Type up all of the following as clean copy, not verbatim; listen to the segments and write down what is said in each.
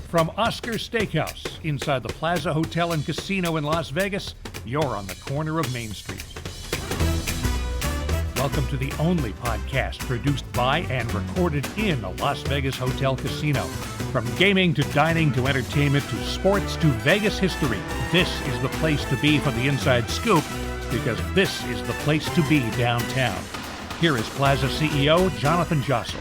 From Oscar Steakhouse, inside the Plaza Hotel and Casino in Las Vegas, you're on the corner of Main Street. Welcome to the only podcast produced by and recorded in a Las Vegas hotel casino. From gaming to dining to entertainment to sports to Vegas history, this is the place to be for the inside scoop, because this is the place to be downtown. Here is Plaza CEO Jonathan Jossel.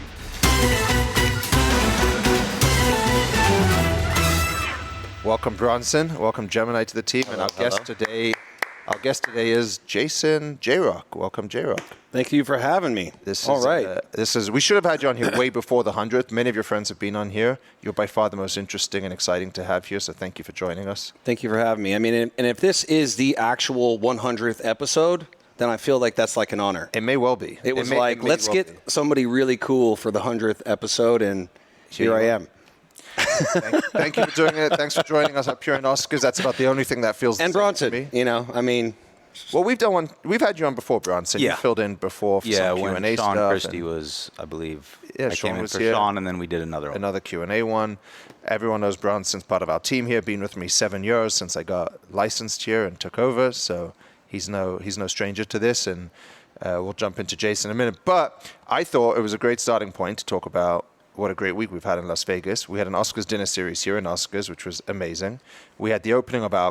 Welcome, Bronson. Welcome, Gemini, to the team. Hello, and our guest today is Jason JRoc. Welcome, JRoc. Thank you for having me. We should have had you on here way before the 100th. Many of your friends have been on here. You're by far the most interesting and exciting to have here, so thank you for joining us. Thank you for having me. I mean, and if this is the actual 100th episode, then I feel like that's like an honor. It may well be. Let's get somebody really cool for the 100th episode, and here I am. Thank you for doing it. Thanks for joining us up here in Oscars. That's about the only thing that feels and Bronson, to me. Well, we've had you on before, Bronson. Yeah. You filled in before for some Q&A when stuff. Sean Christie was, I believe. Yeah, I Sean came in was for here. Sean, and then we did another one. Another Q&A one. Everyone knows Bronson's part of our team here. Been with me 7 years since I got licensed here and took over. So he's no stranger to this, and we'll jump into Jason in a minute. But I thought it was a great starting point to talk about what a great week we've had in Las Vegas. We had an Oscars dinner series here in Oscars, which was amazing. We had the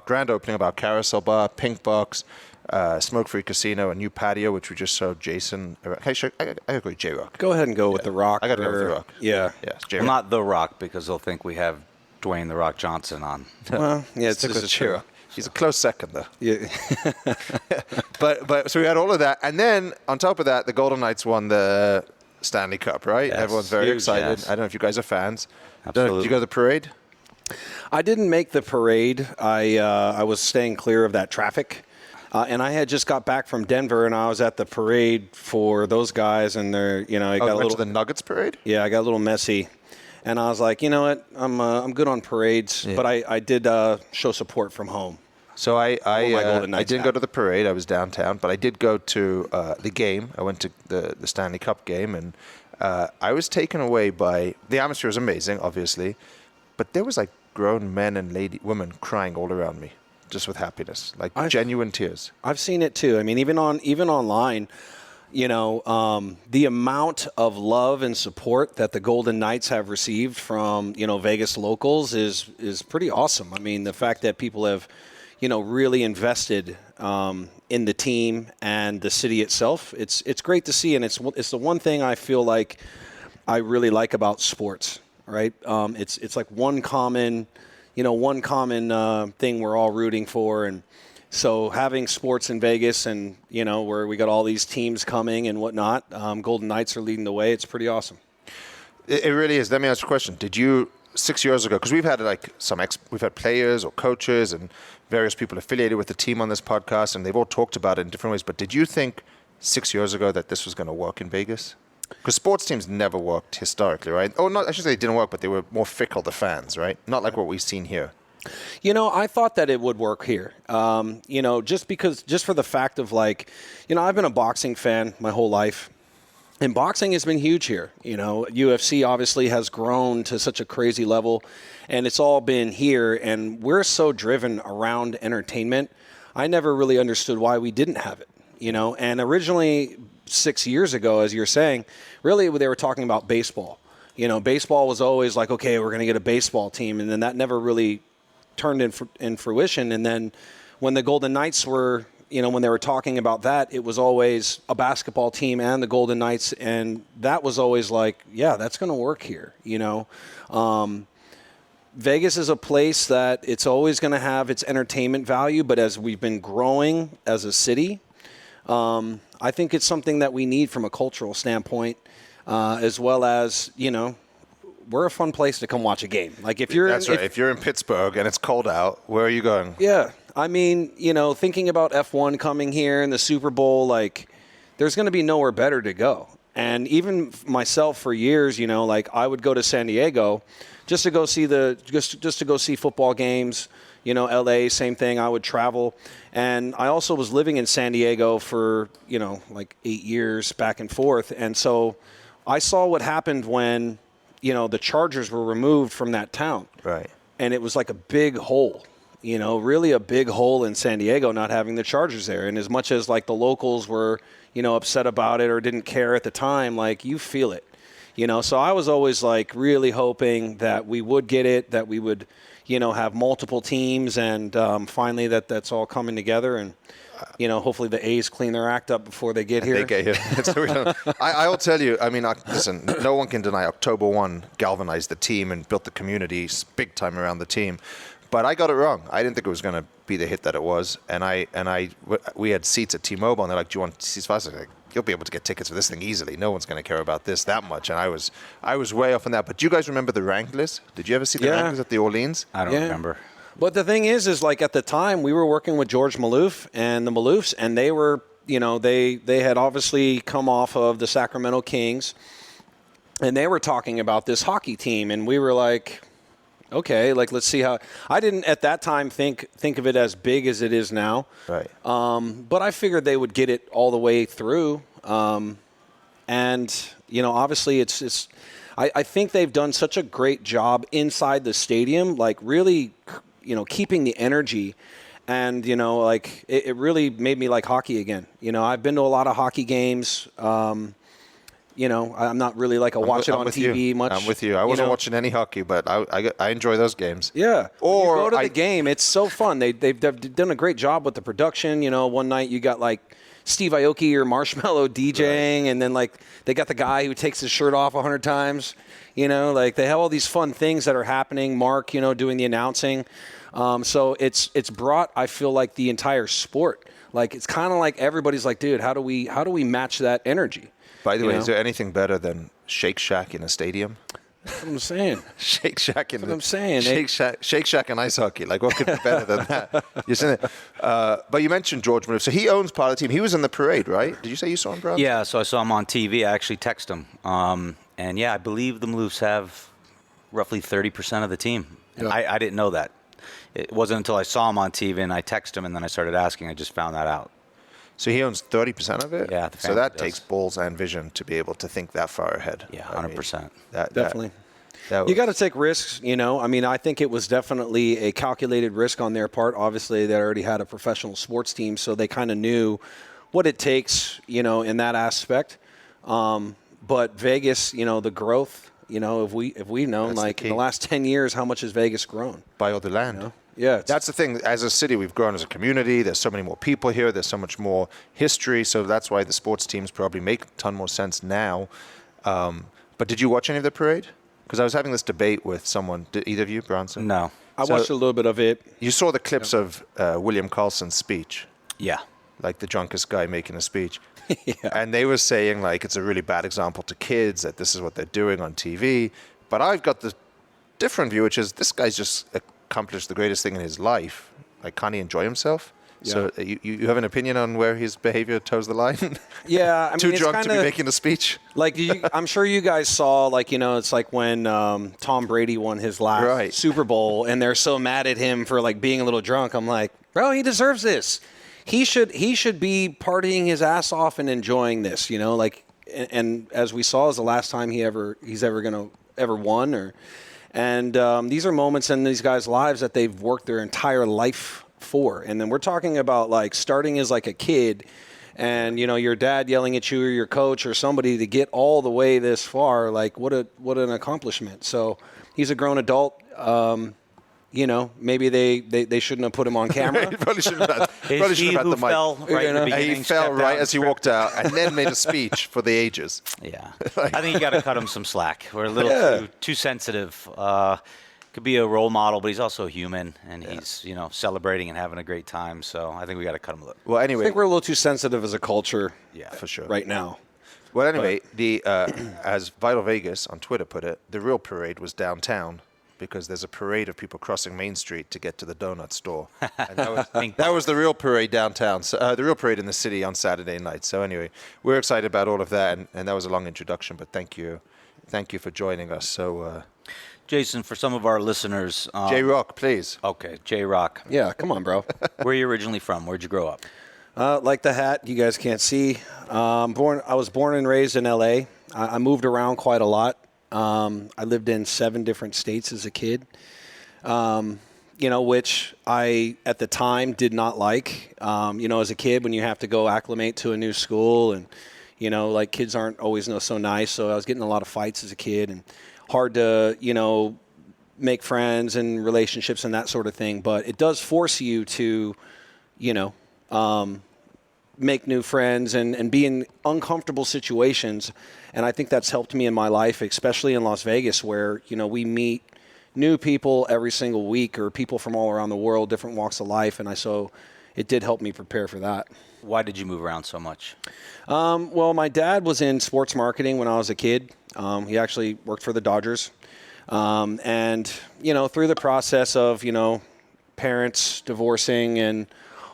grand opening of our Carousel Bar, Pink Box, Smoke-Free Casino, a new patio, which we just showed Jason. I gotta go with JRoc. Go ahead and go with The Rock. I gotta go with The Rock. Yeah. JRoc. Well, not The Rock, because they'll think we have Dwayne The Rock Johnson on. Well, yeah, it's just JRoc. He's a close second, though. Yeah. but so we had all of that. And then, on top of that, the Golden Knights won the Stanley Cup, right? Yes, Everyone's very excited. Yes. I don't know if you guys are fans. Absolutely. Did you go to the parade? I didn't make the parade. I was staying clear of that traffic. And I had just got back from Denver, and I was at the parade for those guys, and they're, I got a little to the Nuggets parade? Yeah, I got a little messy. And I was like, you know what? I'm good on parades, but I did show support from home. So I didn't go to the parade. I was downtown, but I did go to the game. I went to the Stanley Cup game, and I was taken away by the atmosphere. Was amazing, obviously, but there was like grown men and women crying all around me, just with happiness, like genuine tears. I've seen it too. I mean, even online, the amount of love and support that the Golden Knights have received from Vegas locals is pretty awesome. I mean, the fact that people have really invested in the team and the city itself. It's great to see, and it's the one thing I feel like I really like about sports, right? It's like one common thing we're all rooting for, and so having sports in Vegas and where we got all these teams coming and whatnot, Golden Knights are leading the way. It's pretty awesome. It really is. Let me ask you a question. Did you 6 years ago, because we've had we've had players or coaches and various people affiliated with the team on this podcast, and they've all talked about it in different ways, but did you think 6 years ago that this was going to work in Vegas? Because sports teams never worked historically, right? Oh, no, I should say they didn't work, but they were more fickle to fans, right? Not like what we've seen here. I thought that it would work here. Just for the fact of I've been a boxing fan my whole life. And boxing has been huge here. UFC obviously has grown to such a crazy level, and it's all been here. And we're so driven around entertainment. I never really understood why we didn't have it. And originally 6 years ago, as you're saying, really they were talking about baseball. Baseball was always like, okay, we're going to get a baseball team, and then that never really turned in fruition. And then when the Golden Knights were when they were talking about that, it was always a basketball team and the Golden Knights, and that was always like, yeah, that's going to work here. Vegas is a place that it's always going to have its entertainment value, but as we've been growing as a city, I think it's something that we need from a cultural standpoint, as well as, we're a fun place to come watch a game. Like if you're if you're in Pittsburgh and it's cold out, where are you going? Yeah. I mean, thinking about F1 coming here and the Super Bowl, there's going to be nowhere better to go. And even myself for years, I would go to San Diego just to go see just to go see football games. LA, same thing. I would travel. And I also was living in San Diego for, 8 years back and forth. And so I saw what happened when the Chargers were removed from that town. Right. And it was like a big hole, really a big hole in San Diego not having the Chargers there. And as much as like the locals were, upset about it or didn't care at the time, like you feel it, So I was always like really hoping that we would get it, that we would, have multiple teams, and finally that's all coming together. And hopefully the A's clean their act up before they get here. They get here. So I will tell you, I mean, listen, no one can deny October 1 galvanized the team and built the community big time around the team. But I got it wrong. I didn't think it was going to be the hit that it was. And we had seats at T-Mobile, and they're like, "Do you want seats fast?" I was like, "You'll be able to get tickets for this thing easily. No one's going to care about this that much." And I was way off on that. But do you guys remember the Wranglers? Did you ever see the Wranglers at the Orleans? I don't remember. But the thing is like at the time we were working with George Maloof and the Maloofs, and they were, they had obviously come off of the Sacramento Kings, and they were talking about this hockey team, and we were like, okay, like let's see how. I didn't at that time think of it as big as it is now. Right. But I figured they would get it all the way through. And obviously it's. I think they've done such a great job inside the stadium, like really, keeping the energy. And, like it really made me like hockey again. I've been to a lot of hockey games. I'm not really like watch it on TV much. I'm with you. I wasn't watching any hockey, but I enjoy those games. Yeah. Or when you go to the game, it's so fun. They've done a great job with the production. One night you got like Steve Aoki or Marshmallow DJing, right. And then like they got the guy who takes his shirt off 100 times. Like they have all these fun things that are happening. Mark, doing the announcing. So it's brought, I feel like, the entire sport. Like it's kind of like everybody's like, dude, how do we match that energy? By the way, is there anything better than Shake Shack in a stadium? That's what I'm saying. Shake Shack in That's what I'm saying. Shake Shack and ice hockey. Like, what could be better than that? You're saying it. But you mentioned George Maloof. So he owns part of the team. He was in the parade, right? Did you say you saw him, Bronson? Yeah, so I saw him on TV. I actually texted him. And yeah, I believe the Maloofs have roughly 30% of the team. Yeah. I didn't know that. It wasn't until I saw him on TV and I texted him and then I started asking. I just found that out. So he owns 30% of it? Yeah. So that takes balls and vision to be able to think that far ahead. Yeah, 100%. Definitely. You got to take risks, I think it was definitely a calculated risk on their part. Obviously, they already had a professional sports team, so they kind of knew what it takes, in that aspect. But Vegas, the growth, if we've known, that's like in the last 10 years, how much has Vegas grown? By all the land. Yeah. That's the thing. As a city, we've grown as a community. There's so many more people here. There's so much more history. So that's why the sports teams probably make a ton more sense now. But did you watch any of the parade? Because I was having this debate with someone. Did either of you, Bronson? No. I watched a little bit of it. You saw the clips of William Carlson's speech. Yeah. Like the drunkest guy making a speech. Yeah. And they were saying, like, it's a really bad example to kids, that this is what they're doing on TV. But I've got the different view, which is this guy's just accomplished the greatest thing in his life. Like, can't he enjoy himself? Yeah. So you have an opinion on where his behavior toes the line? Yeah. Too drunk to be making a speech? Like, I'm sure you guys saw, like, it's like when Tom Brady won his last Super Bowl, and they're so mad at him for, like, being a little drunk. I'm like, bro, he deserves this. He should be partying his ass off and enjoying this, like, and as we saw, is the last time he's ever going to won, and these are moments in these guys' lives that they've worked their entire life for. And then we're talking about like starting as like a kid, and your dad yelling at you or your coach or somebody to get all the way this far. Like what an accomplishment. So he's a grown adult. Maybe they shouldn't have put him on camera. Probably shouldn't have had the mic. Fell right in the beginning, he fell right as he walked out, and then made a speech for the ages. Yeah, I think you got to cut him some slack. We're a little too sensitive. Could be a role model, but he's also human, and he's celebrating and having a great time. So I think we got to cut him a little. Well, anyway, I think we're a little too sensitive as a culture. Yeah, for sure. Right now. Well, anyway, as Vital Vegas on Twitter put it, the real parade was downtown, because there's a parade of people crossing Main Street to get to the donut store. And that was the real parade downtown, the real parade in the city on Saturday night. So anyway, we're excited about all of that, and that was a long introduction, but thank you for joining us. So, Jason, for some of our listeners, JRoc, please. Okay, JRoc. Yeah, come on, bro. Where are you originally from? Where'd you grow up? Like the hat, you guys can't see. I was born and raised in L.A. I moved around quite a lot. I lived in 7 different states as a kid, which I, at the time, did not like. As a kid, when you have to go acclimate to a new school and, like kids aren't always so nice. So I was getting a lot of fights as a kid and hard to, make friends and relationships and that sort of thing. But it does force you to, make new friends and be in uncomfortable situations. And I think that's helped me in my life, especially in Las Vegas, where, we meet new people every single week, or people from all around the world, different walks of life. And so it did help me prepare for that. Why did you move around so much? Well, my dad was in sports marketing when I was a kid. He actually worked for the Dodgers. And, through the process of, parents divorcing and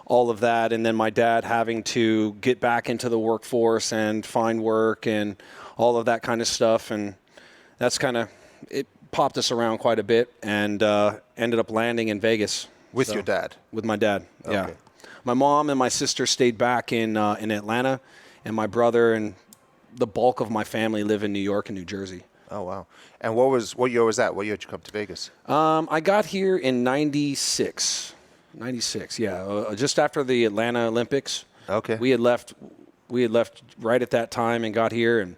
all of that, and then my dad having to get back into the workforce and find work and all of that kind of stuff. And that's it popped us around quite a bit, and ended up landing in Vegas. With your dad? With my dad, yeah. Okay. My mom and my sister stayed back in Atlanta, and my brother and the bulk of my family live in New York and New Jersey. Oh, wow. And what year was that? What year did you come to Vegas? I got here in 96. 96, yeah. Just after the Atlanta Olympics. Okay. We had left right at that time and got here. And,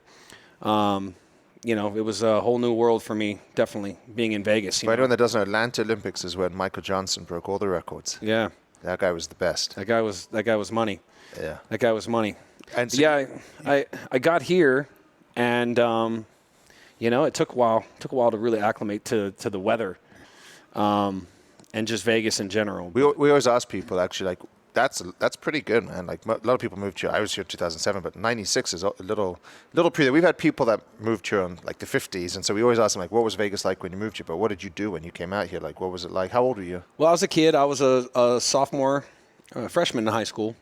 it was a whole new world for me, definitely, being in Vegas. For anyone that doesn't know, Atlanta Olympics is when Michael Johnson broke all the records. Yeah. That guy was the best. That guy was money. Yeah. That guy was money. And so yeah, I got here, and it took a while to really acclimate to the weather, and just Vegas in general. we always ask people, actually, like, that's pretty good, man. Like, a lot of people moved here. I was here in 2007, but 96 is a little pre. We've had people that moved here in like the 50s, and so we always ask them, like, what was Vegas like when you moved here? But what did you do when you came out here? Like, what was it like? How old were you? Well, I was a kid. I was a sophomore, freshman in high school,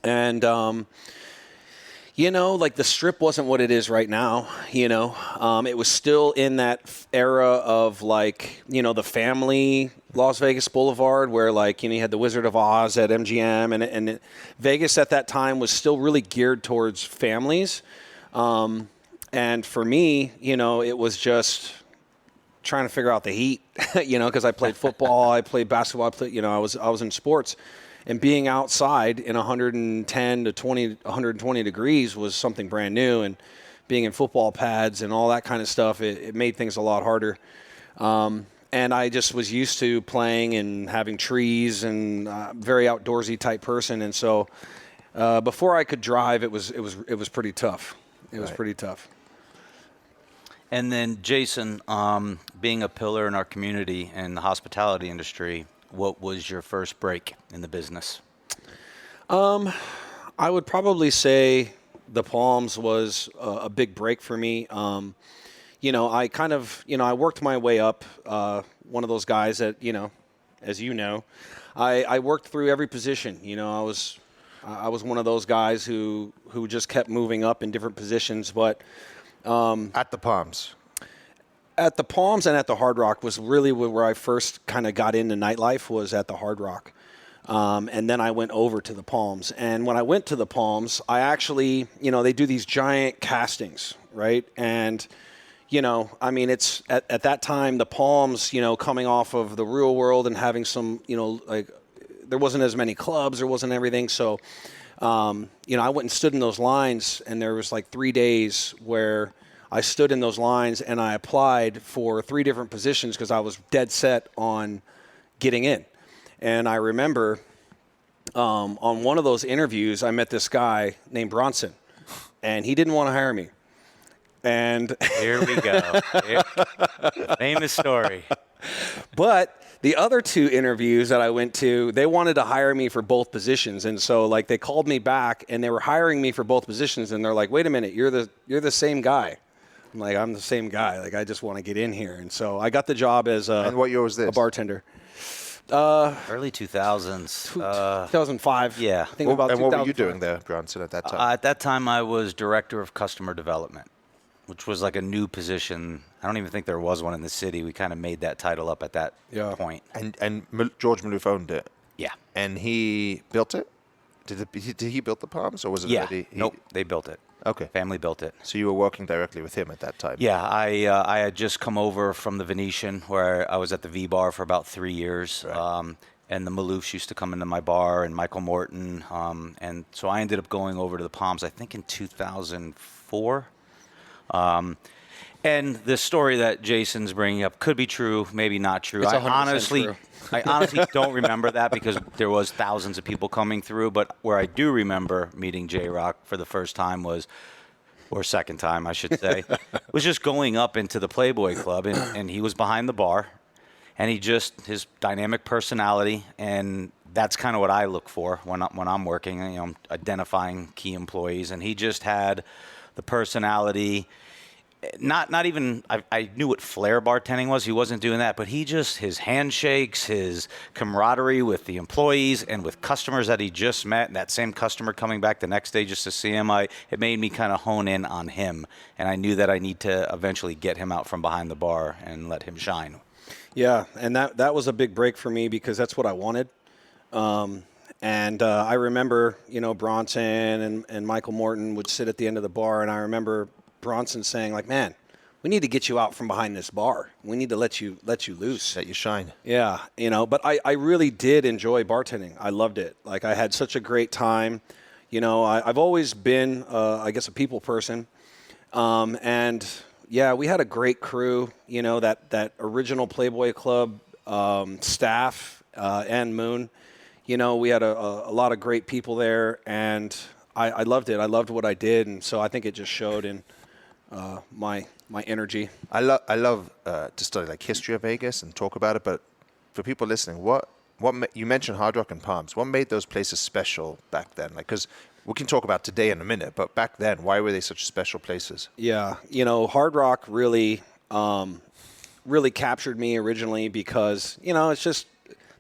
and like the Strip wasn't what it is right now. It was still in that era of like, the family Las Vegas Boulevard, where like, you had the Wizard of Oz at MGM, and Vegas at that time was still really geared towards families. And for me, it was just trying to figure out the heat, because I played football, I played basketball, I was in sports. And being outside in 110 to 120 degrees was something brand new. And being in football pads and all that kind of stuff, it made things a lot harder. And I just was used to playing and having trees, and very outdoorsy type person. And so before I could drive, it was pretty tough. It was pretty tough. And then, Jason, being a pillar in our community and the hospitality industry, what was your first break in the business? I would probably say the Palms was a big break for me. I kind of, I worked my way up. One of those guys that, as I worked through every position. I was one of those guys who just kept moving up in different positions. But At the Palms. At the Palms and at the Hard Rock was really where I first kind of got into nightlife, was at the Hard Rock. And then I went over to the Palms. And when I went to the Palms, I actually, they do these giant castings, right? And, it's at that time, the Palms, coming off of the real world and having some, there wasn't as many clubs, there wasn't everything. So, I went and stood in those lines, and there was like 3 days where I stood in those lines and I applied for 3 different positions because I was dead set on getting in. And I remember on one of those interviews, I met this guy named Bronson, and he didn't want to hire me. And here we go. Famous story. But the other 2 interviews that I went to, they wanted to hire me for both positions. And so like they called me back and they were hiring me for both positions. And they're like, wait a minute, you're the same guy. I'm like, I'm the same guy. Like, I just want to get in here. And so I got the job as and what year was this? A bartender. Early 2000s. 2005. Yeah. I think about and what were you 2005. doing there, Bronson, at that time? At that time, I was director of customer development, which was like a new position. I don't even think there was one in the city. We kind of made that title up at that point. And George Maloof owned it? Yeah. And he built it? Did he build the Palms, or was it already? Nope, they built it. Okay. Family built it. So you were working directly with him at that time? Yeah, I had just come over from the Venetian, where I was at the V Bar for about 3 years. Right. And the Maloofs used to come into my bar, and Michael Morton. And so I ended up going over to the Palms, I think in 2004. And the story that Jason's bringing up could be true, maybe not true. It's 100% true. I honestly don't remember that because there was thousands of people coming through. But where I do remember meeting JRoc for the first time was, or second time, I should say, was just going up into the Playboy Club, and he was behind the bar, and his dynamic personality, and that's kind of what I look for when I'm working, you know, identifying key employees, and he just had the personality. Not even, I knew what flair bartending was. He wasn't doing that, but his handshakes, his camaraderie with the employees and with customers that he just met, and that same customer coming back the next day just to see him, it made me kind of hone in on him. And I knew that I need to eventually get him out from behind the bar and let him shine. Yeah, and that was a big break for me because that's what I wanted. And I remember, you know, Bronson and Michael Morton would sit at the end of the bar, and I remember Bronson saying, like, man, we need to get you out from behind this bar. We need to let you loose. Let you shine. Yeah, you know, but I really did enjoy bartending. I loved it. Like, I had such a great time. You know, I've always been, I guess, a people person. And, yeah, we had a great crew, you know, that original Playboy Club staff and Moon. You know, we had a lot of great people there, and I loved it. I loved what I did, and so I think it just showed in my energy. I love to study like history of Vegas and talk about it. But for people listening, you mentioned Hard Rock and Palms. What made those places special back then? Like, because we can talk about today in a minute, but back then, why were they such special places? Yeah, you know, Hard Rock really captured me originally because, you know, it's just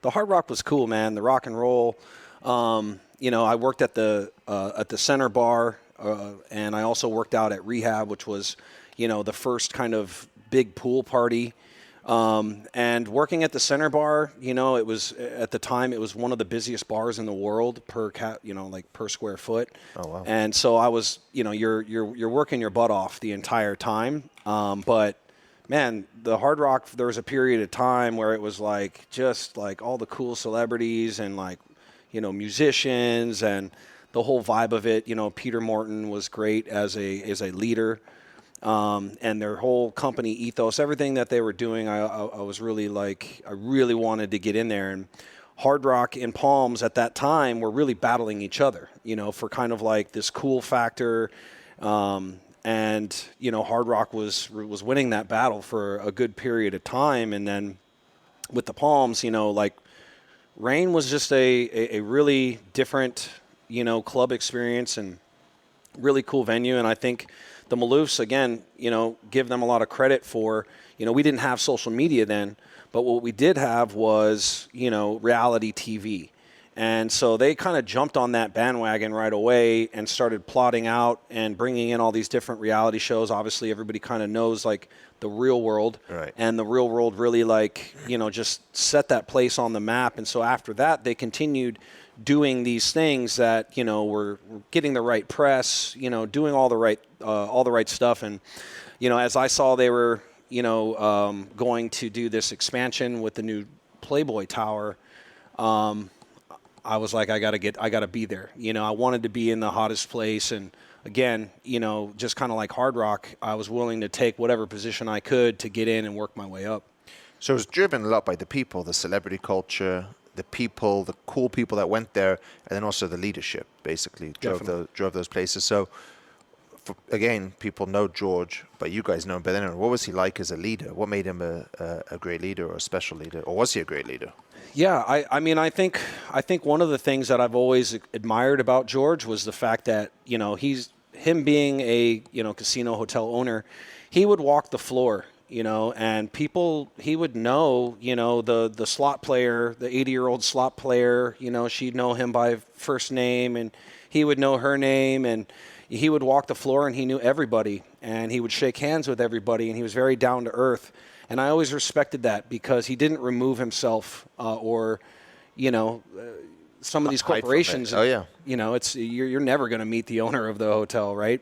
the Hard Rock was cool, man. The rock and roll. You know, I worked at the Center Bar. And I also worked out at Rehab, which was, you know, the first kind of big pool party. And working at the Center Bar, you know, it was at the time it was one of the busiest bars in the world per square foot. Oh wow! And so I was, you know, you're working your butt off the entire time. But man, the Hard Rock, there was a period of time where it was like just like all the cool celebrities and like, you know, musicians and the whole vibe of it. You know, Peter Morton was great as a leader, and their whole company ethos, everything that they were doing, I was really like, I really wanted to get in there. And Hard Rock and Palms at that time were really battling each other, you know, for kind of like this cool factor. And, you know, Hard Rock was winning that battle for a good period of time. And then with the Palms, you know, like Rain was just a really different, you know, club experience and really cool venue. And I think the Maloofs, again, you know, give them a lot of credit for, you know, we didn't have social media then, but what we did have was, you know, reality TV. And so they kind of jumped on that bandwagon right away and started plotting out and bringing in all these different reality shows. Obviously, everybody kind of knows, like, the Real World. Right. And the Real World really, like, you know, just set that place on the map. And so after that, they continued doing these things that, you know, were getting the right press, you know, doing all the right stuff. And, you know, as I saw they were, you know, going to do this expansion with the new Playboy Tower, I was like, I gotta be there. You know, I wanted to be in the hottest place. And again, you know, just kind of like Hard Rock, I was willing to take whatever position I could to get in and work my way up. So it was driven a lot by the people, the celebrity culture, the people, the cool people that went there, and then also the leadership, basically, drove those places. So, again, people know George, but you guys know him better. What was he like as a leader? What made him a great leader or a special leader? Or was he a great leader? Yeah, I mean, I think one of the things that I've always admired about George was the fact that, you know, him being a, you know, casino hotel owner, he would walk the floor, you know, and he would know, you know, the slot player, the 80-year-old slot player, you know, she'd know him by first name and he would know her name, and he would walk the floor and he knew everybody and he would shake hands with everybody, and he was very down to earth. And I always respected that because he didn't remove himself or, you know, some of these Hide from it. corporations. Oh, yeah. You know, it's you're never going to meet the owner of the hotel, right?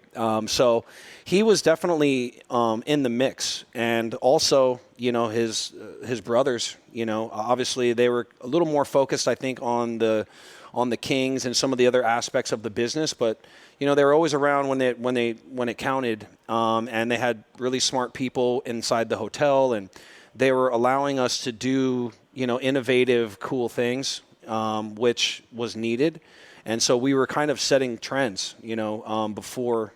So he was definitely in the mix, and also, you know, his brothers. You know, obviously they were a little more focused, I think, on the Kings and some of the other aspects of the business, but you know, they were always around when it counted, and they had really smart people inside the hotel, and they were allowing us to do, you know, innovative, cool things, which was needed. And so we were kind of setting trends, you know, before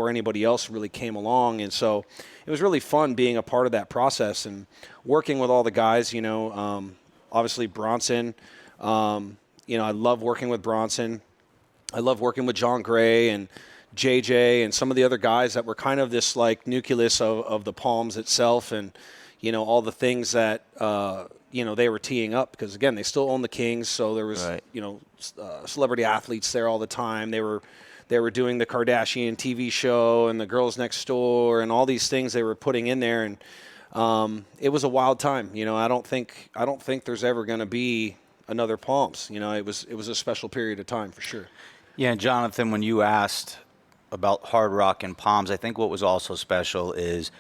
anybody else really came along. And so it was really fun being a part of that process and working with all the guys, you know, obviously Bronson. You know, I love working with Bronson. I love working with John Gray and JJ and some of the other guys that were kind of this like nucleus of the Palms itself, and, you know, all the things that, you know, they were teeing up, because again, they still own the Kings. So there was, you know, celebrity athletes there all the time. They were doing the Kardashian TV show and the Girls Next Door and all these things they were putting in there. And it was a wild time. You know, I don't think there's ever going to be another Palms. You know, it was a special period of time for sure. Yeah, and Jonathan, when you asked about Hard Rock and Palms, I think what was also special is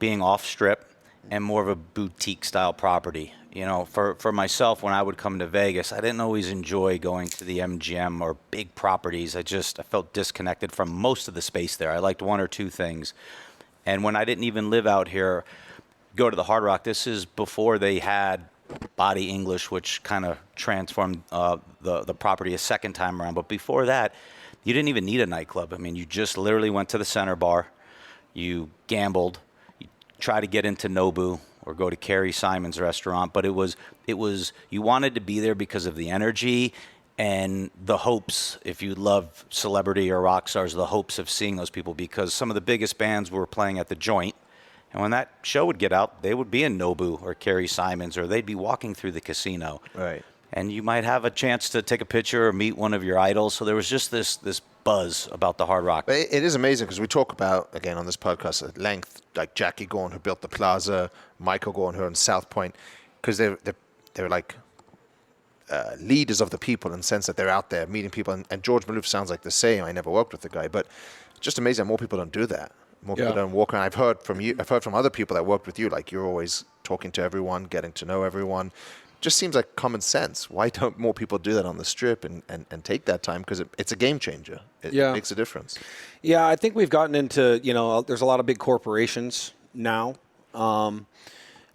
being off strip and more of a boutique style property. You know, for myself, when I would come to Vegas, I didn't always enjoy going to the MGM or big properties. I felt disconnected from most of the space there. I liked one or two things. And when I didn't even live out here, go to the Hard Rock, this is before they had Body English, which kind of transformed the property a second time around. But before that, you didn't even need a nightclub. I mean, you just literally went to the center bar, you gambled, you tried to get into Nobu or go to Carrie Simon's restaurant. But it was you wanted to be there because of the energy and the hopes, if you love celebrity or rock stars, the hopes of seeing those people, because some of the biggest bands were playing at the Joint. And when that show would get out, they would be in Nobu or Carrie Simon's, or they'd be walking through the casino. Right. And you might have a chance to take a picture or meet one of your idols. So there was just this buzz about the Hard Rock. But it is amazing because we talk about, again, on this podcast at length, like Jackie Gorn, who built the Plaza, Michael Gorn, who owns South Point, because they're like leaders of the people in the sense that they're out there meeting people. And George Maloof sounds like the same. I never worked with the guy, but just amazing that more people don't do that. More people don't walk around. I've heard from other people that worked with you, like you're always talking to everyone, getting to know everyone. Just seems like common sense. Why don't more people do that on the Strip and take that time? Because it's a game changer. It makes a difference. Yeah, I think we've gotten into, you know, there's a lot of big corporations now. And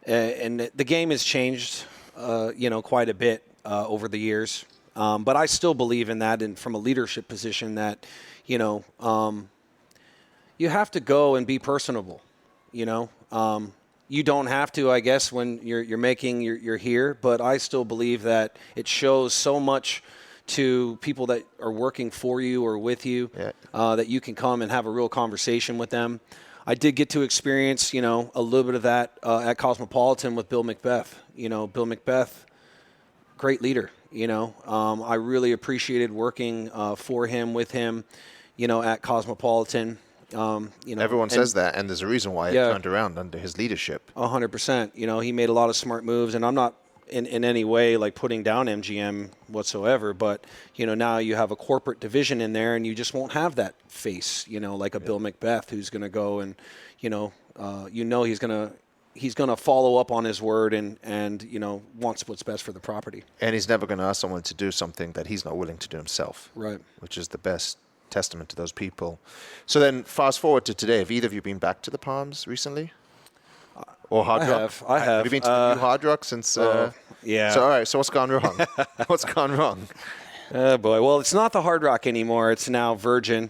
the game has changed, you know, quite a bit over the years. But I still believe in that, and from a leadership position that, you know, you have to go and be personable, you know. You don't have to, I guess, when you're here, but I still believe that it shows so much to people that are working for you or with you, that you can come and have a real conversation with them. I did get to experience, you know, a little bit of that at Cosmopolitan with Bill Macbeth. You know, Bill Macbeth, great leader. You know, I really appreciated working for him, with him, you know, at Cosmopolitan. You know, everyone says that, and there's a reason why it turned around under his leadership. 100%. You know, he made a lot of smart moves, and I'm not in any way like putting down MGM whatsoever, but, you know, now you have a corporate division in there, and you just won't have that face, you know, like a Bill Macbeth who's going to go and, you know, he's going to follow up on his word and you know, wants what's best for the property. And he's never going to ask someone to do something that he's not willing to do himself. Right. Which is the best testament to those people. So then fast forward to today. Have either of you been back to the Palms recently? Or Hard Rock? I have. Have you been to the new Hard Rock since? Yeah. So all right. So what's gone wrong? What's gone wrong? Oh boy. Well, it's not the Hard Rock anymore. It's now Virgin,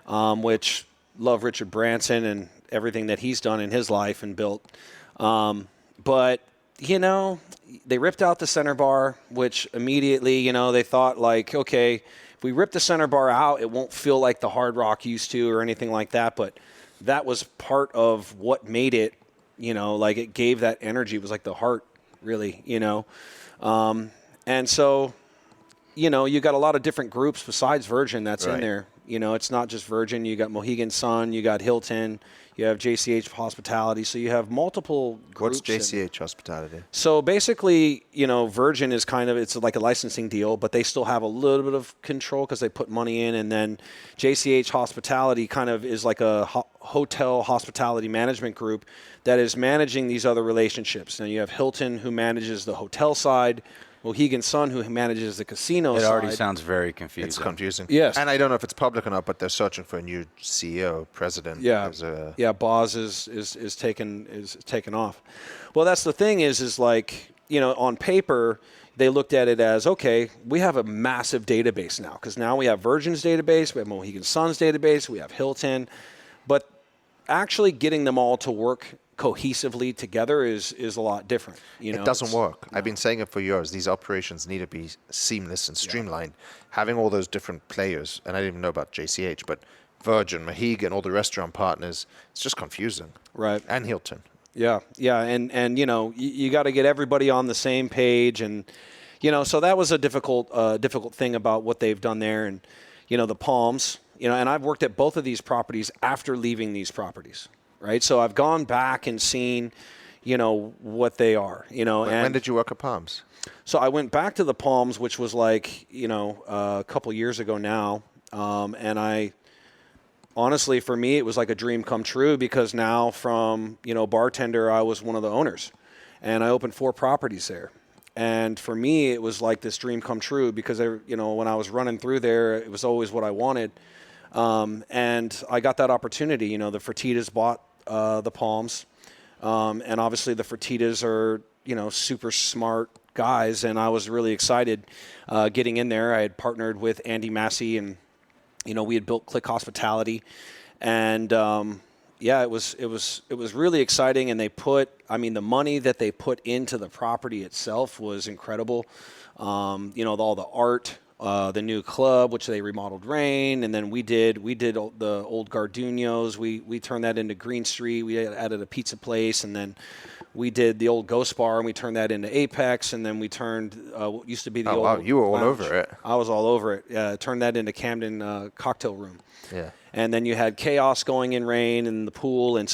which love Richard Branson and everything that he's done in his life and built. But you know, they ripped out the center bar, which immediately, you know, they thought like, okay, if we rip the center bar out, it won't feel like the Hard Rock used to or anything like that. But that was part of what made it, you know, like it gave that energy. It was like the heart, really, you know. And so, you know, you got a lot of different groups besides Virgin that's in there. You know, it's not just Virgin. You got Mohegan Sun, you got Hilton, you have JCH Hospitality. So you have multiple groups. What's JCH Hospitality? So basically, you know, Virgin is kind of, it's like a licensing deal, but they still have a little bit of control because they put money in. And then JCH Hospitality kind of is like a hotel hospitality management group that is managing these other relationships. Now you have Hilton, who manages the hotel side, Mohegan Sun, who manages the casino side. It already sounds very confusing. It's confusing. Yes. And I don't know if it's public or not, but they're searching for a new CEO, president. Yeah. Yeah, Boz is taken off. Well, that's the thing is like, you know, on paper, they looked at it as, okay, we have a massive database now, because now we have Virgin's database, we have Mohegan Sun's database, we have Hilton, but actually getting them all to work cohesively together is a lot different. You know, it doesn't work. I've been saying it for years. These operations need to be seamless and streamlined. Having all those different players, and I didn't even know about JCH, but Virgin, Mohegan, all the restaurant partners, it's just confusing. Right. And Hilton. Yeah, yeah, and you know, you got to get everybody on the same page, and you know, so that was a difficult thing about what they've done there, and you know, the Palms, you know, and I've worked at both of these properties after leaving these properties. Right, so I've gone back and seen, you know, what they are, you know. When did you work at Palms? So I went back to the Palms, which was like, you know, a couple years ago now, and I, honestly, for me, it was like a dream come true, because now from, you know, bartender, I was one of the owners, and I opened 4 properties there, and for me, it was like this dream come true, because you know, when I was running through there, it was always what I wanted, and I got that opportunity. You know, the Fertittas bought the Palms, and obviously the Fertittas are, you know, super smart guys, and I was really excited getting in there. I had partnered with Andy Massey, and you know, we had built Clique Hospitality, and yeah, it was really exciting. And they put, I mean, the money that they put into the property itself was incredible. You know, all the art. The new club, which they remodeled Rain, and then we did the old Garduños. We turned that into Green Street. We added a pizza place, and then we did the old Ghost Bar, and we turned that into Apex, and then we turned what used to be the old. Wow, you were all lounge. over it. I was all over it. Turned that into Camden Cocktail Room. Yeah. And then you had Chaos going in Rain and the pool, and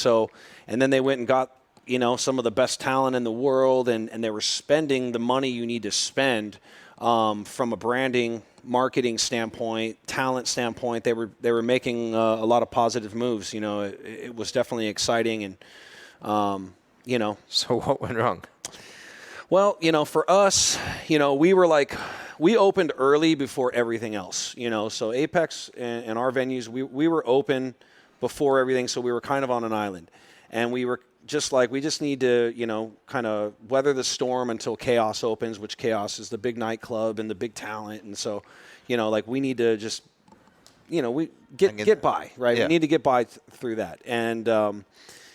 then they went and got, you know, some of the best talent in the world, and they were spending the money you need to spend. From a branding, marketing standpoint, talent standpoint, they were making a lot of positive moves. You know, it was definitely exciting, and you know. So what went wrong? Well, you know, for us, you know, we opened early before everything else. You know, so Apex and our venues, we were open before everything, so we were kind of on an island, and we were. Just like, we just need to, you know, kind of weather the storm until Chaos opens, which Chaos is the big nightclub and the big talent. And so, you know, like, we need to just, you know, we get by, right? Yeah. We need to get by through that. And,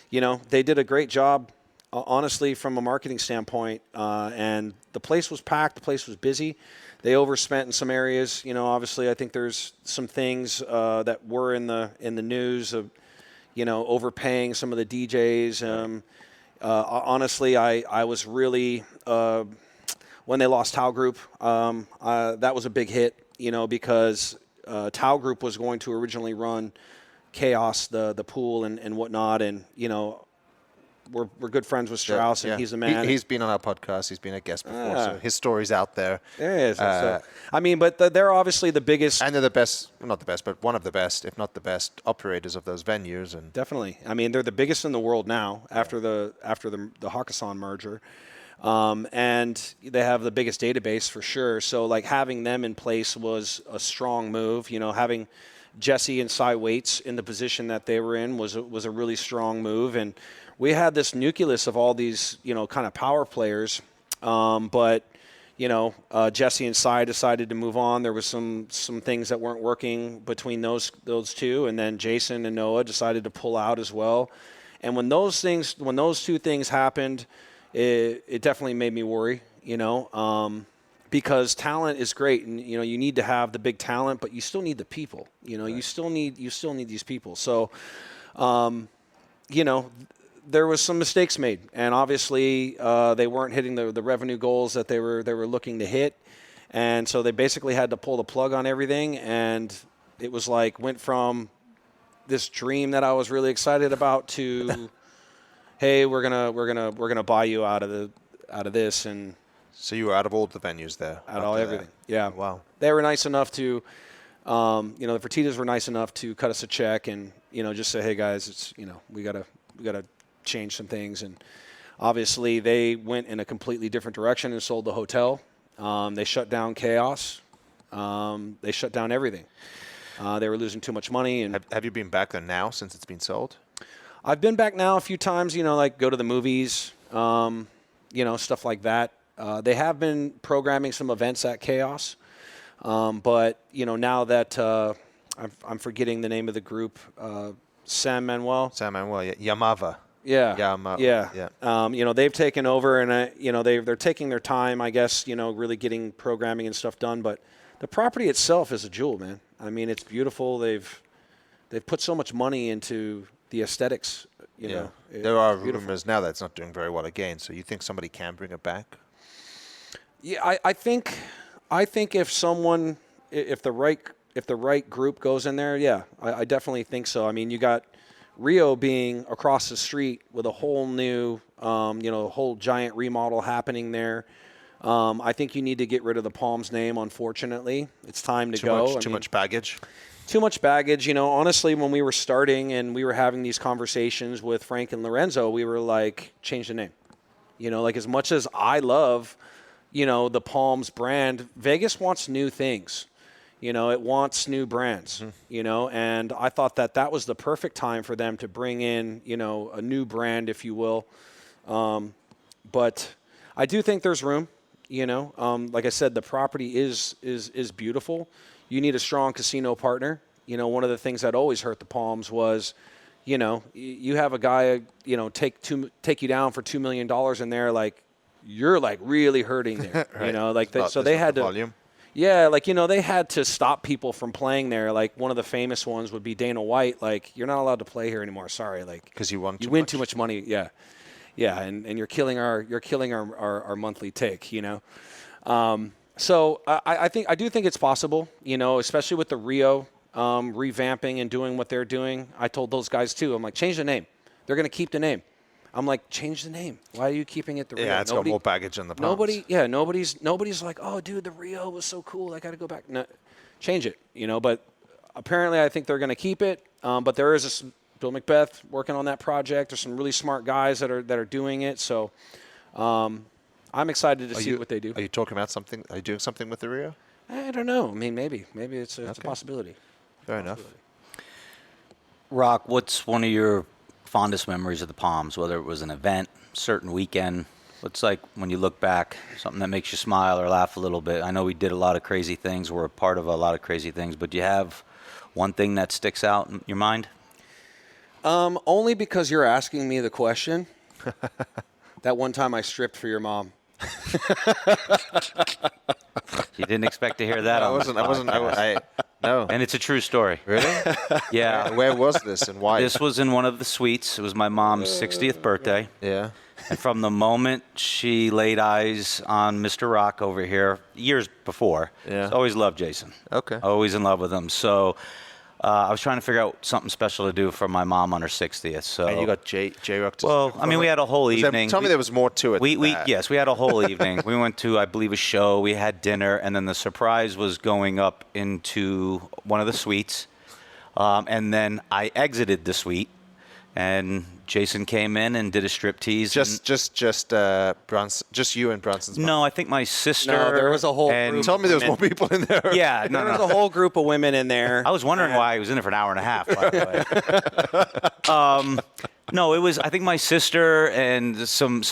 you know, they did a great job, honestly, from a marketing standpoint. And the place was packed. The place was busy. They overspent in some areas. You know, obviously, I think there's some things that were in the news of, you know, overpaying some of the DJs. Honestly, I was really, when they lost Tao Group, that was a big hit, you know, because Tao Group was going to originally run Chaos, the pool and whatnot, and, you know, we're good friends with Strauss, and he's the man. He's been on our podcast. He's been a guest before, so his story's out there. Yeah, so, I mean, but they're obviously the biggest. And they're the best, not the best, but one of the best, if not the best, operators of those venues. And definitely. I mean, they're the biggest in the world now after the Hakkasan merger. And they have the biggest database for sure. So, like, having them in place was a strong move. You know, having Jesse and Cy Waits in the position that they were in was a really strong move. And we had this nucleus of all these, you know, kind of power players, but, you know, Jesse and Cy decided to move on. There was some things that weren't working between those two, and then Jason and Noah decided to pull out as well. And when those two things happened, it definitely made me worry, you know, because talent is great, and you know, you need to have the big talent, but you still need the people. You know, right. you still need these people. So, you know, there was some mistakes made, and obviously they weren't hitting the revenue goals that they were looking to hit, and so they basically had to pull the plug on everything. And It was like went from this dream that I was really excited about to, hey, we're gonna buy you out of this, and So you were out of all the venues there. out of everything. Yeah. Wow. They were nice enough to, the Fertittas were nice enough to cut us a check and just say, hey guys, it's we gotta change some things, and obviously they went in a completely different direction and sold the hotel. They shut down Chaos. They shut down everything. They were losing too much money. And Have you been back there now since it's been sold? I've been back now a few times, like go to the movies, stuff like that. They have been programming some events at Chaos. But, now that I'm forgetting the name of the group, Sam Manuel, yeah. Yamava. Yeah. They've taken over, and they're taking their time, I guess, really getting programming and stuff done. But the property itself is a jewel, man. I mean, it's beautiful. They've put so much money into the aesthetics. There are rumors now that it's not doing very well again. So you think somebody can bring it back? Yeah, I think if the right group goes in there, yeah, I definitely think so. I mean, you got Rio being across the street with a whole new, whole giant remodel happening there. I think you need to get rid of the Palms name, unfortunately. It's time to go. Too much baggage? Too much baggage. Honestly, when we were starting and we were having these conversations with Frank and Lorenzo, we were like, change the name. As much as I love, the Palms brand, Vegas wants new things. It wants new brands, and I thought that was the perfect time for them to bring in, a new brand, if you will. But I do think there's room, like I said, the property is beautiful. You need a strong casino partner. One of the things that always hurt the Palms was, you have a guy, take you down for $2 million in there, like you're like really hurting there, right. So they had to. Volume. Yeah, they had to stop people from playing there. Like one of the famous ones would be Dana White. Like, you're not allowed to play here anymore. Sorry, because you win too much money. Yeah, and you're killing our monthly take. So I do think it's possible. Especially with the Rio revamping and doing what they're doing. I told those guys too. I'm like, change the name. They're going to keep the name. I'm like, change the name. Why are you keeping it the Rio? Yeah, it's got more baggage in the Palms. Nobody's like, oh, dude, the Rio was so cool. I got to go back. No, change it, But apparently, I think they're going to keep it. But there is Bill Macbeth working on that project. There's some really smart guys that are doing it. So I'm excited to see what they do. Are you talking about something? Are you doing something with the Rio? I don't know. I mean, maybe it's a possibility. Fair enough. Roc, what's one of your fondest memories of the Palms, whether it was an event, certain weekend? What's like when you look back, something that makes you smile or laugh a little bit? I know we did a lot of crazy things. We're a part of a lot of crazy things, but do you have one thing that sticks out in your mind? Only because you're asking me the question. That one time I stripped for your mom. You didn't expect to hear that. No. And it's a true story. Really? Yeah. Where was this and why? This was in one of the suites. It was my mom's 60th birthday. Yeah. And from the moment she laid eyes on Mr. Roc over here, years before, she's always loved Jason. Okay. Always in love with him. So I was trying to figure out something special to do for my mom on her 60th. So. And you got JRoc to... Well, I mean, we had a whole evening. Tell me there was more to it than that. Yes, we had a whole evening. We went to, I believe, a show. We had dinner. And then the surprise was going up into one of the suites. And then I exited the suite. And Jason came in and did a striptease. Just you and Bronson's mom? No, I think my sister. No, there was a whole group. Tell me there was more people in there. Yeah, there was a whole group of women in there. I was wondering why he was in there for an hour and a half, by the way. No, it was, I think my sister and some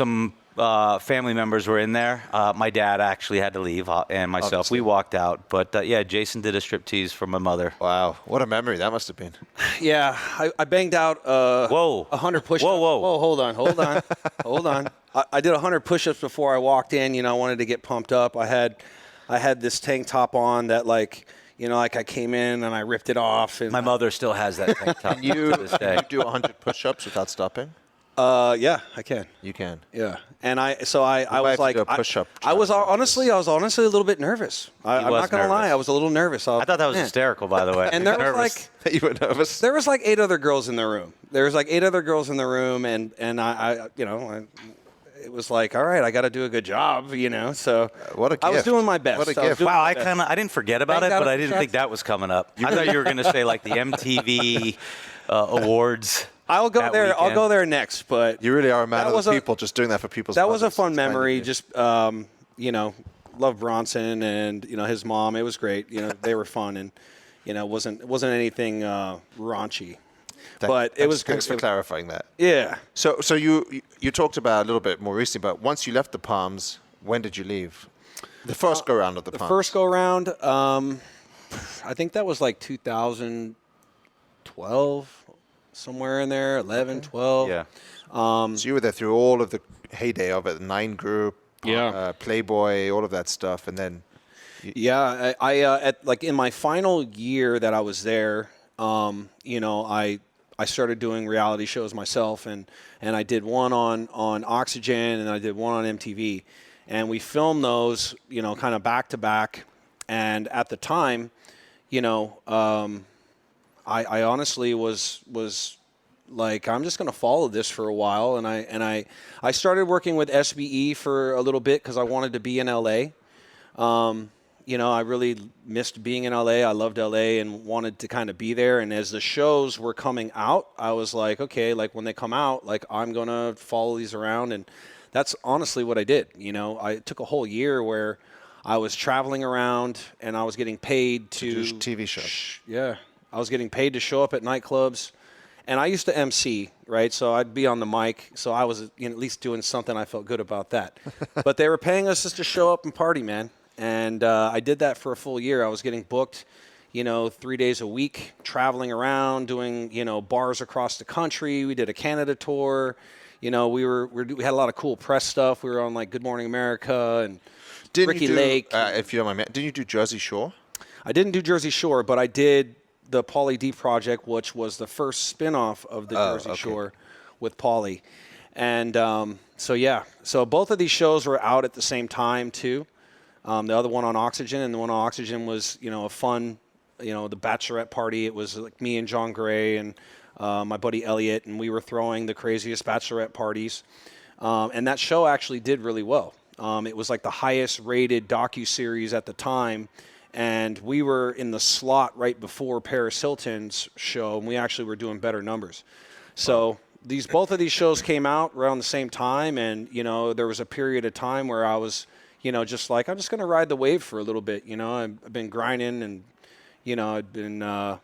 family members were in there. My dad actually had to leave, and myself. Obviously. We walked out. But, yeah, Jason did a striptease for my mother. Wow. What a memory that must have been. Yeah. I banged out 100 push-ups. Whoa. Hold on. I did 100 push-ups before I walked in. I wanted to get pumped up. I had this tank top on that, like I came in and I ripped it off. And my mother still has that tank top Can you to this day. do 100 push-ups without stopping? Yeah, I can. You can. Yeah, and I was like, push-up I was honestly a little bit nervous. I'm not gonna lie, I was a little nervous. I thought that was hysterical, by the way. And there was nervous. like, You were nervous? there was like 8 other girls in the room. And I it was like, all right, I got to do a good job, So What a gift. I was doing my best. What a I was gift. doing Wow, my I best. didn't forget about it, but I didn't think that was coming up. I thought you were going to say like the MTV awards. I'll go that there. I'll weekend. go there next. But You really are a man That of was the a- people, just doing that for people's that was a mothers. fun It's kind of memory. good. Just love Bronson and his mom. It was great. They were fun and wasn't anything raunchy. But it was Thanks for clarifying that. Yeah. So you talked about a little bit more recently, but once you left the Palms, when did you leave? The first go round of the Palms. First go round, I think that was like 2012, somewhere in there, 11, 12. Yeah. So you were there through all of the heyday of it, 9 Group, Yeah. Playboy, all of that stuff, and then Yeah, I in my final year that I was there, I started doing reality shows myself, and I did one on Oxygen, and I did one on MTV, and we filmed those, kind of back to back, and at the time, I honestly was like, I'm just going to follow this for a while, and I started working with SBE for a little bit because I wanted to be in LA. I really missed being in LA. I loved LA and wanted to kind of be there. And as the shows were coming out, I was like, okay, like when they come out, like I'm going to follow these around. And that's honestly what I did. I took a whole year where I was traveling around and I was getting paid to do TV shows. Yeah. I was getting paid to show up at nightclubs. And I used to MC, right? So I'd be on the mic. So I was at least doing something. I felt good about that. But they were paying us just to show up and party, man. And I did that for a full year. I was getting booked, 3 days a week, traveling around, doing, bars across the country. We did a Canada tour. We had a lot of cool press stuff. We were on like Good Morning America and Ricky Lake. If you don't mind me, didn't you do Jersey Shore? I didn't do Jersey Shore, but I did the Pauly D Project, which was the first spin-off of the Jersey Shore with Pauly. And so both of these shows were out at the same time too. The other one on Oxygen, and the one on Oxygen was, a fun, the bachelorette party. It was like me and John Gray and my buddy Elliot, and we were throwing the craziest bachelorette parties. And that show actually did really well. It was like the highest rated docuseries at the time, and we were in the slot right before Paris Hilton's show, and we actually were doing better numbers. So both of these shows came out around the same time, and, there was a period of time where I was just like, I'm just going to ride the wave for a little bit. I've been grinding and, I've been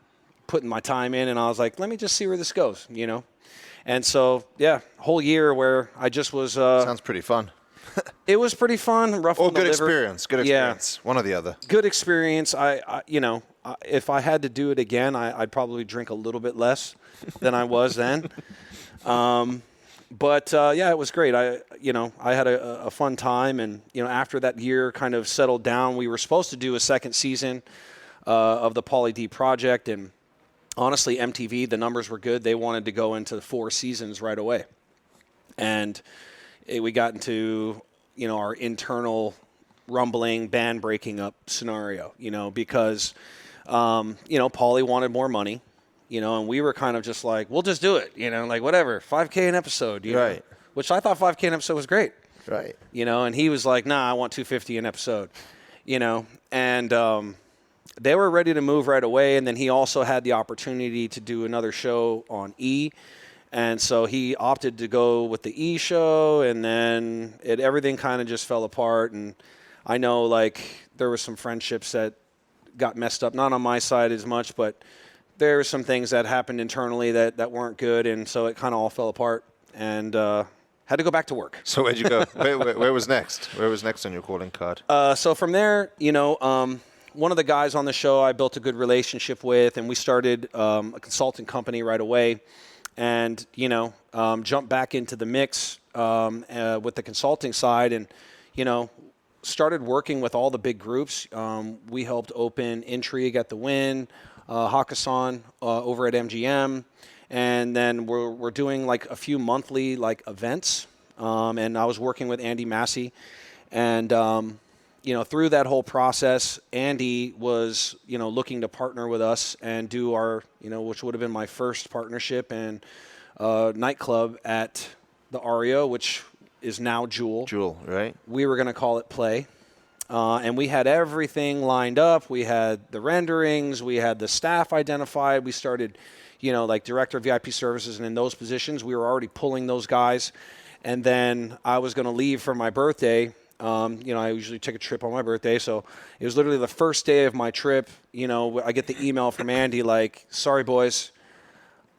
putting my time in, and I was like, let me just see where this goes, And so, whole year where I just was. Sounds pretty fun. It was pretty fun. Rough on the Good liver. experience. Good experience. One or the other. Good experience. If I had to do it again, I'd probably drink a little bit less than I was then. But it was great. I had a fun time, and after that year kind of settled down, we were supposed to do a second season of the Pauly D Project, and honestly, MTV, the numbers were good. They wanted to go into 4 seasons right away, and we got into our internal rumbling, band breaking up scenario. Because Pauly wanted more money. And we were kind of just like, we'll just do it, like whatever, $5K an episode, Right. know, which I thought $5K an episode was great, Right. And he was like, nah, I want $250 an episode, and they were ready to move right away. And then he also had the opportunity to do another show on E, and so he opted to go with the E show, and then everything kind of just fell apart. And I know like there were some friendships that got messed up, not on my side as much, but there were some things that happened internally that weren't good, and so it kind of all fell apart, and had to go back to work. So where'd you go? where was next? Where was next on your calling card? So from there, one of the guys on the show I built a good relationship with, and we started a consulting company right away, and jumped back into the mix with the consulting side, and started working with all the big groups. We helped open Intrigue at the Win, Hakkasan over at MGM, And then we're doing like a few monthly like events. And I was working with Andy Massey. And, through that whole process, Andy was, looking to partner with us and do our, which would have been my first partnership and nightclub at the Ario, which is now Jewel. Jewel, right? We were going to call it Play. And we had everything lined up. We had the renderings. We had the staff identified. We started, like director of VIP services, and in those positions, we were already pulling those guys. And then I was going to leave for my birthday. I usually take a trip on my birthday, so it was literally the first day of my trip. I get the email from Andy like, "Sorry, boys,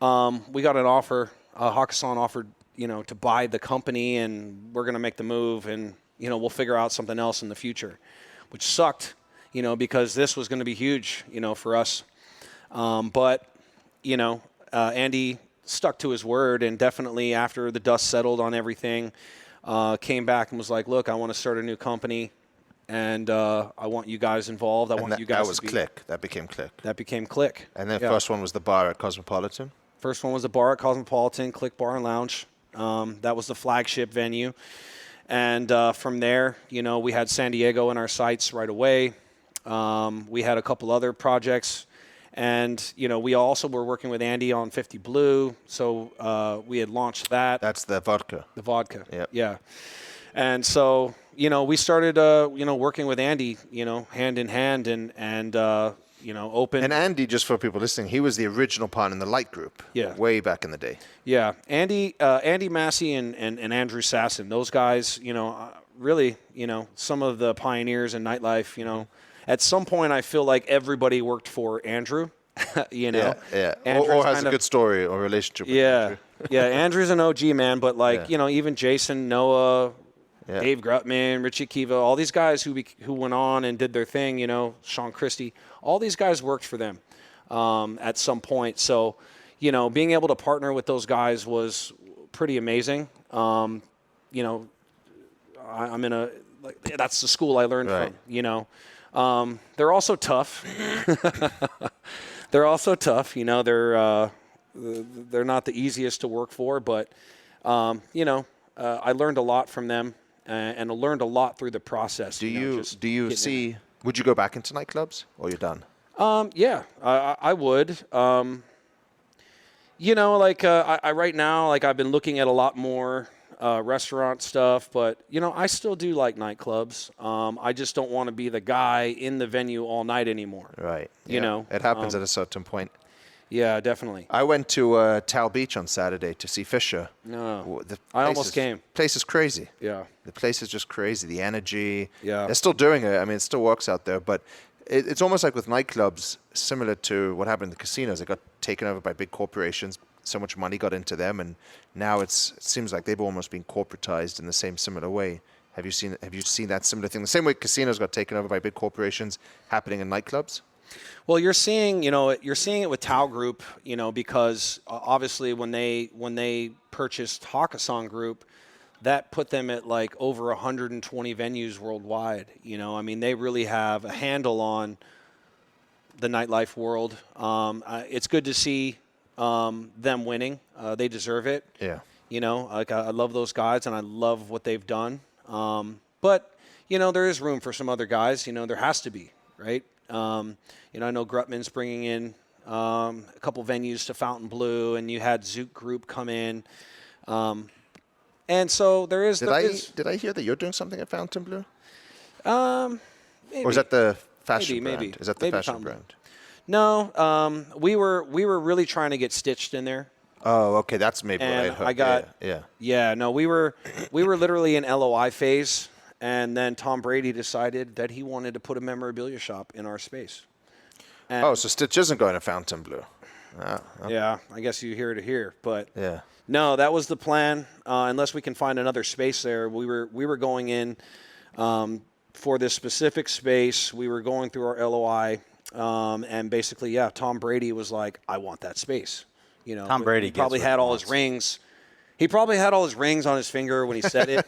we got an offer. Hakkasan offered, to buy the company, and we're going to make the move, and we'll figure out something else in the future," which sucked, because this was going to be huge, for us. But Andy stuck to his word, and definitely after the dust settled on everything, came back and was like, "Look, I want to start a new company, and I want you guys involved. I want you guys." That was Clique. That became Clique. That became Clique. And then first one was the bar at Cosmopolitan. First one was the bar at Cosmopolitan, Clique Bar and Lounge. That was the flagship venue. And from there, we had San Diego in our sights right away. We had a couple other projects. And, we also were working with Andy on 50 Blue. So we had launched that. That's the vodka. The vodka. Yep. Yeah. And so, we started, working with Andy, hand in hand and open. And Andy, just for people listening, he was the original partner in the Light Group. Yeah. Way back in the day. Yeah. Andy Massey and Andrew Sasson, those guys, really, some of the pioneers in nightlife, At some point, I feel like everybody worked for Andrew, Yeah. Andrew's Or has a good story or relationship with Andrew. Yeah, Andrew's an OG, man. But, even Jason, Noah, Dave Grutman, Richie Kiva, all these guys who went on and did their thing, Sean Christie, all these guys worked for them at some point. So, being able to partner with those guys was pretty amazing. I'm in that's the school I learned from, they're also tough. They're not the easiest to work for, but I learned a lot from them, and I learned a lot through the process. Do you see? Would you go back into nightclubs, or you're done? Yeah, I would. I right now, I've been looking at a lot more restaurant stuff, but I still do like nightclubs. I just don't want to be the guy in the venue all night anymore. Right. It happens at a certain point. Yeah, definitely. I went to Tal Beach on Saturday to see Fisher. No, I almost came. The place is crazy. Yeah. The place is just crazy. The energy. Yeah. They're still doing it. I mean, it still works out there, but it's almost like with nightclubs, similar to what happened in the casinos. They got taken over by big corporations. So much money got into them, and now it seems like they've almost been corporatized in the same similar way. Have you seen that similar thing? The same way casinos got taken over by big corporations happening in nightclubs? Well, you're seeing it with Tao Group, because obviously when they purchased Hakkasan Group, that put them at over 120 venues worldwide. They really have a handle on the nightlife world. It's good to see them winning. They deserve it. Yeah. I love those guys and I love what they've done. But there is room for some other guys. There has to be, right? I know Grutman's bringing in a couple venues to Fontainebleau, and you had Zook Group come in. And so there is. Did I hear that you're doing something at Fontainebleau? Maybe. Or is that the fashion brand? Maybe. Is that the fashion brand? No, we were really trying to get Stitched in there. Oh, okay, that's maybe And what I heard. I got, yeah. No, we were literally in LOI phase, and then Tom Brady decided that he wanted to put a memorabilia shop in our space. And so Stitch isn't going to Fontainebleau. Okay. Yeah, I guess you hear it here, but Yeah. no, that was the plan. Unless we can find another space there, we were going in for this specific space. We were going through our LOI, and basically, Tom Brady was like, "I want that space." Tom Brady probably had all his rings. He probably had all his rings on his finger when he said it,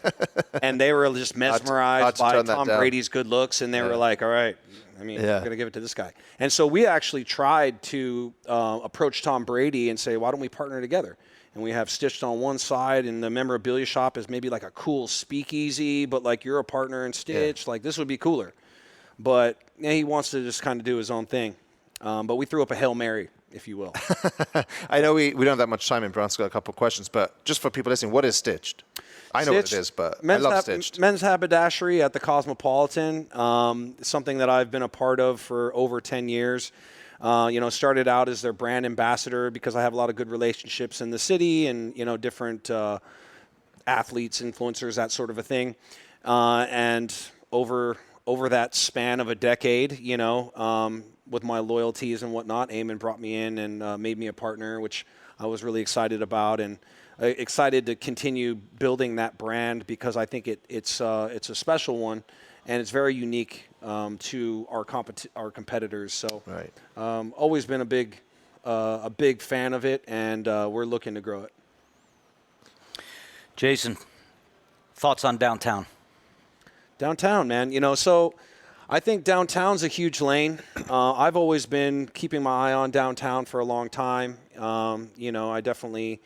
and they were just mesmerized by Tom Brady's good looks, and they were like, "All right, I mean, we're going to give it to this guy. And so we actually tried to approach Tom Brady and say, why don't we partner together? And we have Stitched on one side, and the memorabilia shop is maybe like a cool speakeasy, but like you're a partner in Stitch. Like this would be cooler. But he wants to just kind of do his own thing. But we threw up a Hail Mary, if you will. I know we don't have that much time in Bronson. Got a couple of questions, but just for people listening, what is Stitched? I know what it is, but I love Stitched. Men's haberdashery at the Cosmopolitan. Something that I've been a part of for over 10 years. Started out as their brand ambassador because I have a lot of good relationships in the city and, different athletes, influencers, that sort of a thing. And over that span of a decade, with my loyalties and whatnot, Eamon brought me in and made me a partner, which I was really excited about and excited to continue building that brand because I think it's a special one and it's very unique to our competitors. So, always been a big fan of it, and we're looking to grow it. Jason, thoughts on downtown? Downtown, man. So I think downtown's a huge lane. I've always been keeping my eye on downtown for a long time. I definitely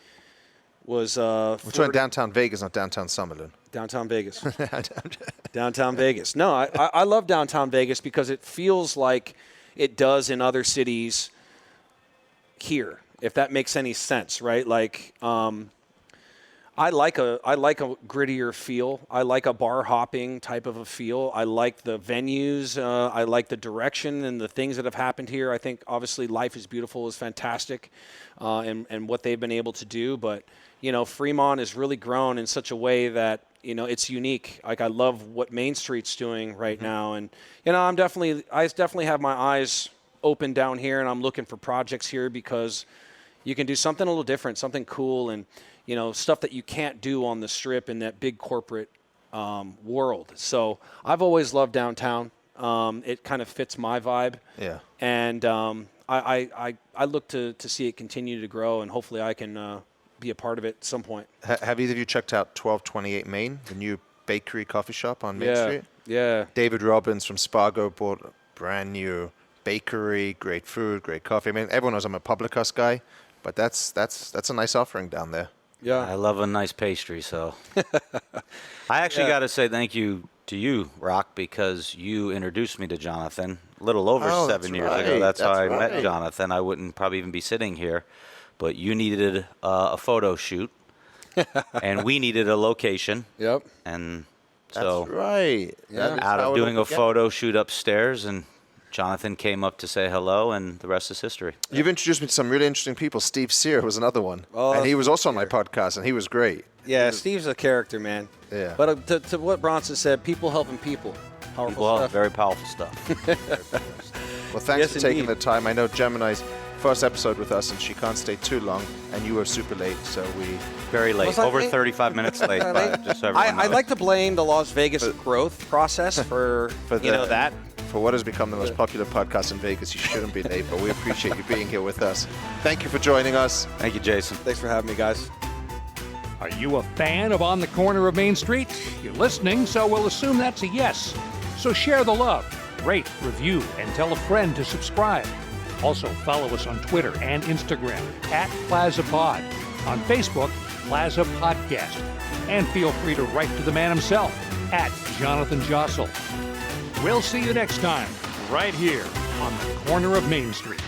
was. We're talking downtown Vegas, not downtown Summerlin. Downtown Vegas. Downtown Vegas. No, I love downtown Vegas because it feels like it does in other cities here, if that makes any sense, right? Like, I like a grittier feel. I like a bar hopping type of a feel. I like the venues. I like the direction and the things that have happened here. I think obviously Life is Beautiful is fantastic, and what they've been able to do. But Fremont has really grown in such a way that it's unique. Like I love what Main Street's doing right now, and I definitely have my eyes open down here, and I'm looking for projects here because you can do something a little different, something cool, and stuff that you can't do on the Strip in that big corporate world. So I've always loved downtown. It kind of fits my vibe. Yeah. And I look to see it continue to grow, and hopefully I can be a part of it at some point. Have either of you checked out 1228 Main, the new bakery coffee shop on Main Street? Yeah. David Robbins from Spargo bought a brand new bakery, great food, great coffee. I mean, everyone knows I'm a Publicus guy, but that's a nice offering down there. Yeah. I love a nice pastry, so. I actually got to say thank you to you, Roc, because you introduced me to Jonathan a little over 7 years ago. That's how I met Jonathan. I wouldn't probably even be sitting here, but you needed a photo shoot, and we needed a location. Yep. And so that's right. Yeah. Out of doing a photo shoot upstairs, and Jonathan came up to say hello, and the rest is history. You've introduced me to some really interesting people. Steve Sear was another one. And he was also on my podcast, and he was great. Yeah, Steve's a character, man. Yeah. But to what Bronson said, people helping people. Powerful stuff. Very powerful stuff. Well, thanks for taking the time. I know Gemini's first episode with us, and she can't stay too long, and you were super late, so we... Very late. Over 35 minutes late. Just so I like to blame the Las Vegas growth process for that. For what has become the most popular podcast in Vegas, you shouldn't be late, but we appreciate you being here with us. Thank you for joining us. Thank you, Jason. Thanks for having me, guys. Are you a fan of On the Corner of Main Street? You're listening, so we'll assume that's a yes. So share the love, rate, review, and tell a friend to subscribe. Also, follow us on Twitter and Instagram @PlazaPod, on Facebook, Plaza Podcast, and feel free to write to the man himself @Jonathan Jossel. We'll see you next time, right here on the corner of Main Street.